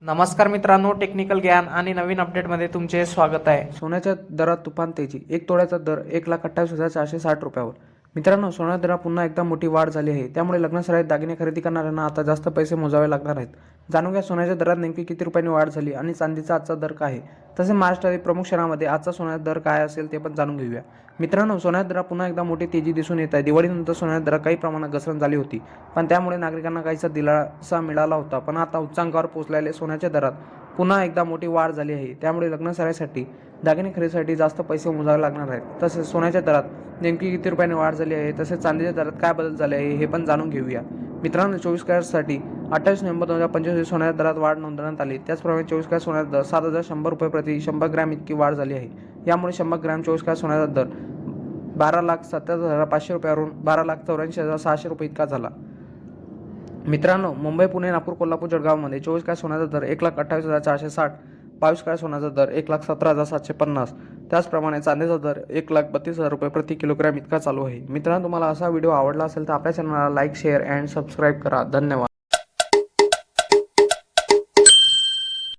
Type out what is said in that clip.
नमस्कार मित्रांनो, टेक्निकल ज्ञान आणि नवीन अपडेटमध्ये तुमचे स्वागत आहे. सोन्याच्या दरात तुफान तेजी. एक तोळ्याचा दर 1,28,460 रुपयावर. मित्रांनो, सोन्याच्या दरात पुन्हा एकदा मोठी वाढ झाली आहे. त्यामुळे लग्नासराईत दागिने खरेदी करणाऱ्यांना आता जास्त पैसे मोजावे लागणार आहेत. जाणून घ्या सोन्याच्या दरात नेमकी किती रुपयांनी वाढ झाली आणि चांदीचा आजचा दर काय आहे. तसेच महाराष्ट्रातील प्रमुख शहरांमध्ये आजचा सोन्याचा दर काय असेल ते पण जाणून घेऊया. मित्रांनो, सोन्याच्या दरात पुन्हा एकदा मोठी तेजी दिसून येत आहे. दिवाळीनंतर सोन्याच्या दरात काही प्रमाणात घसरण झाली होती, पण त्यामुळे नागरिकांना काहीसा दिलासा मिळाला होता. पण आता उच्चांकावर पोहोचलेल्या सोन्याच्या दरात पुन्हा एकदा मोठी वाढ झाली आहे. त्यामुळे लग्नासराईसाठी दागिने खरेदीसाठी जास्त पैसे मोजावे लागणार आहेत. तसेच सोन्याच्या दरात नेमकी किती रुपयांनी वाढ झाली आहे, तसेच चांदीच्या दरात काय बदल झाले आहे हे पण जाणून घेऊया. मित्रांनो, 24 कॅरेटसाठी 28 नोव्हेंबर 2025 सोन्याच्या दरात वाढ नोंदवण्यात आली. त्याचप्रमाणे 24 कॅरेट सोन्याचा दर 7,100 रुपये प्रति 100 ग्रॅम इतकी वाढ झाली आहे. यामुळे 100 ग्रॅम 24 कॅरेट सोन्याचा दर 12,70,500 रुपयावरून 12,84,600 रुपये इतका झाला. मित्रांनो, मुंबई, पुणे, नागपूर, कोल्हापूर, जळगावमध्ये 24 कॅरेट सोन्याचा दर 1,28,460, 22 कॅरेट सोन्याचा दर 1,17,750, त्याचप्रमाणे चांदीचा दर 1,32,000 रुपये प्रति किलोग्रॅम इतका चालू आहे. मित्रांनो, तुम्हाला असा व्हिडिओ आवडला असेल तर आपल्या चॅनलला लाईक, शेअर अँड सबस्क्राईब करा. धन्यवाद.